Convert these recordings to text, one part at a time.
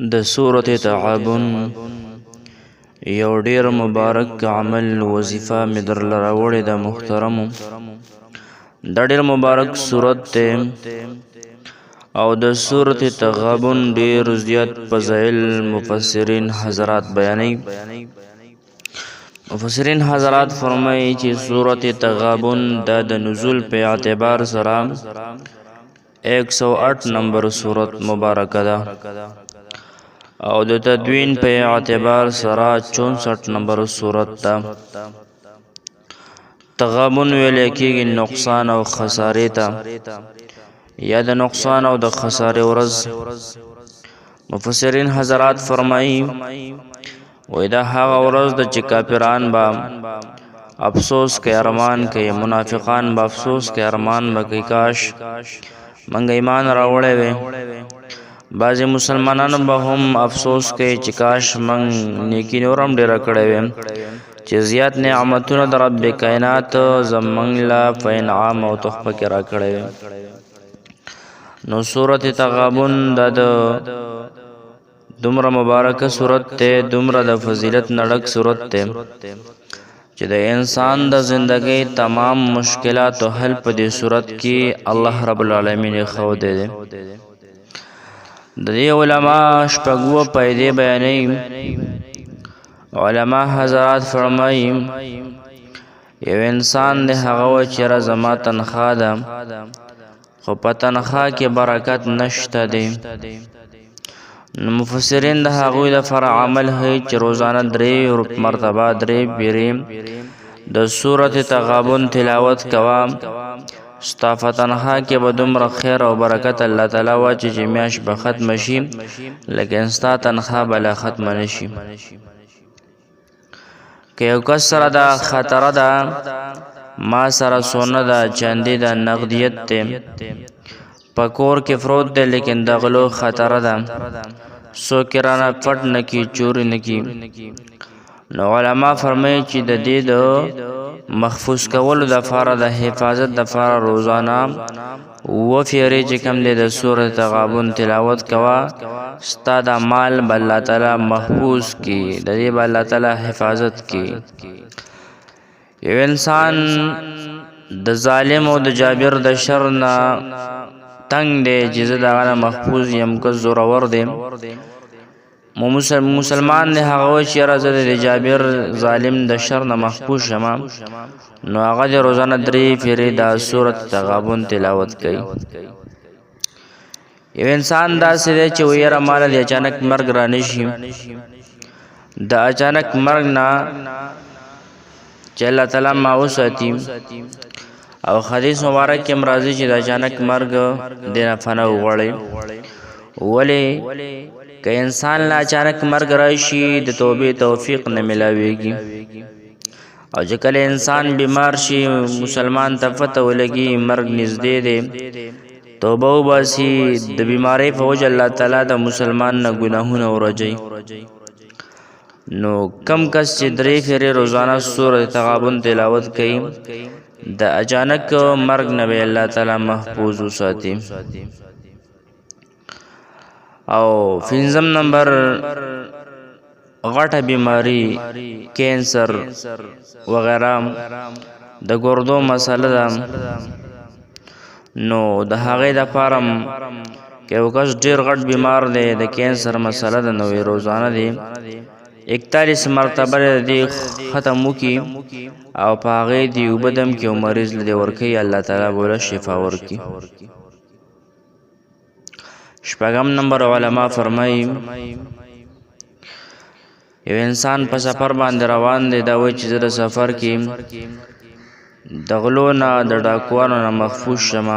د سورة تغابن یو ډیر مبارک عمل وظیفه مې درله راوړې ده محترمو. دا ډیر مبارک سورت دی او د سورة تغابن ډیر زیات فضایل مفسرین حضرات بیانوي. مفسرین حضرات فرمایي چې سورة تغابن دا د نزول په اعتبار سره 108 نمبر سورت مبارکه ده او د تدوین په اعتبار سره 64 نمبر سورت ده. تغابن ویل کېږي نقصان او خسارې ته یا د نقصان او د خسارې ورځ. مفسرین حضرات فرمایي وای دا هغه ورځ ده چې کافران به افسوس کوي، ارمان کوي، منافقان به افسوس کوي، ارمان به کوي کاش منګ ایمان راوړی وی. بعضې مسلمانانو به هم افسوس کوي چې کاش منګ نیکي نور هم ډېره کړې وی چې زیات نعمتونه د رب کائنات زمونږ له په انعام او تحفه کې راکړی وی. نو سورة تغابن دا د دومره مبارکه صورت دی، دومره د فضیلت نه ډک صورت دی چې د انسان د زندګۍ تمام مشکلات او حل په دې صورت کې الله رب العالمین ښودی دی. د دې علما شپږ فایدې بیانوي. علما حضرات فرمایي یو انسان د هغه و چې زما تنخواه ده خو په تنخواه کې برکت نشته دی. نو مفسرین د هغوی لپاره عمل هی چې روزانه 3 مرتبه 3 پیرې د سورة تغابن تلاوت کوه. ستا په تنخواه کې به دومره خیر او برکت الله تعالی واچي چې میاشت به ختمه شي لیکن ستا تنخواه به لا ختمه نشي. که یو کس سره دا خطره ده ما سره سونه ده، چاندي ده، نقدیت دی، په کور کې فروت دی لیکن د غلو خطره ده، څوک یې رانه پټ نه کي، چوري نه کي. نو علما فرمایي چې د دې د محفوظ کولو دپاره د حفاظت دپاره روزانه 7 پیرې چې کوم دی د سورة تغابن تلاوت کوه. ستا د مال به الله تعالی محفوظ کي، د دې به الله تعالی حفاظت کي. یو انسان د ظالم او د جابر د شر نه تنگ دی چې زه د هغه نه محفوظ یم که زورور دی. مسلمان دی هغه وایي چې یاره زه د جابر ظالم د شر نه محفوظ شم نو هغه د روزانه 3 پیرې د سورة تغابن تلاوت کوي. یو انسان داسې دی چې وایي یاره ماله د اچانک مرګ رانشي، د اچانک مرګ نه چې الله تعالی ما وساتي او حدیث مبارک کې راځي چې د اچانک مرګ دینه فنا وغواړي. ولې که انسان له اچانک مرګ راشي د توبې توفیق نه ملاویږي او چې کله انسان بیمار شي مسلمان ته پته ولګي مرګ نږدې دی توبه وباسي د بیمارۍ په وجه الله تعالی د مسلمان نه ګناهونه ورجوي. نو کم کس چې 3 پیرې روزانه سورة تغابن تلاوت کوي د اچانک مرګ نه به الله تعالی محفوظ وساتي. او 5 نمبر غټه بیماری کینسر وغیرہ د ګردو مسله ده. نو د هغې دپاره که یو کس ډېر غټ بیمار دی د کینسر مسله ده نو روزانه دی 41 مرتبه دی ختم وکړي او په هغې دی اوبه دم کړي او مریض له دې ورکوي الله تعالی به له شفا ورکړي. 6 نمبر علما فرمایي یو انسان په سفر باندې روان دی دا وایي چې زه د سفر کې د غلو نه د ډاکوانو نه محفوظ شم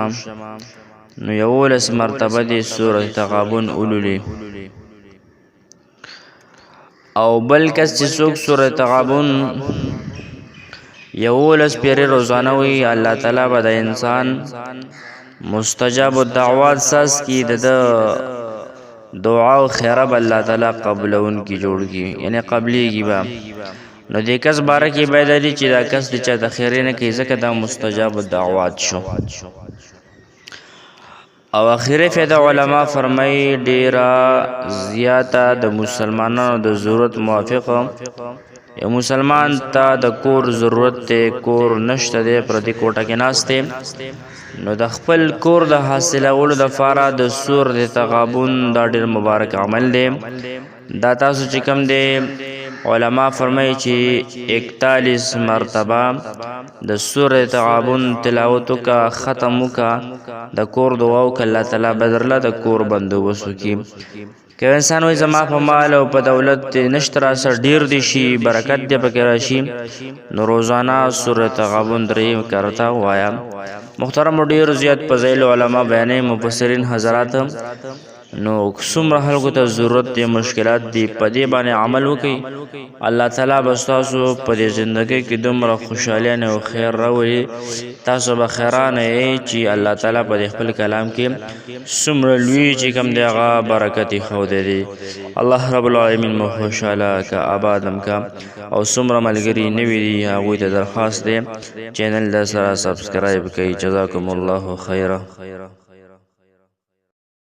نو 11 مرتبه دی سورة تغابن اولولي. او بل کس چې څوک سورة تغابن 11 پیرې روزانه وي الله تعالی به د انسان مستجاب الدعوات ساس کی د دعا او خیره به الله تعالی قبلون کی جوړ کی یعنی قبلیږي به. نو دې کس باره کې باید دی چې دا کس د چا د خیرې نه کوي ځکه دا مستجاب الدعوات شو. او اخیری فائدہ علما فرمای ډیره زیاته د مسلمانانو د ضرورت موافق یو مسلمان ته د کور ضرورت ته کور نشته دی پردي کوټه کې ناست دی نو د خپل کور د حاصلولو دپاره د سور د تغابن دا ډیر مبارک عمل دی دا تاسو چې کوم دی علما فرمایي چې 41 مرتبه د سوره تغابن تلاوت کا ختم کا د کور دعا وکړه الله تعالی بدرله د کور بندوبست وکړي که انسان وایي زما په مال او په دولت نشته راسه ډیر دي شي برکت دی پکې راشي نو روزانه سوره تغابن 3 کرتا وایا محترم ډیر زیات فضایل علما بیانې مفسرین حضرات نو څومره خلکو ته ضرورت دی مشکلات دی په دې باندې عمل وکړي الله تعالی به ستاسو په دې ژوندۍ کې دومره خوشحالي او خیر راوړي تاسو به خیرانه یې چې الله تعالی په خپل کلام کې څومره لوی چې کوم دی هغه برکت ښودی دی الله رب العالمین مو خوشحاله که آبادم کا او څومره ملګري نوي دي هغوی ته درخواست دی چینل د سره سبسکرایب کړئ جزاکم الله خیره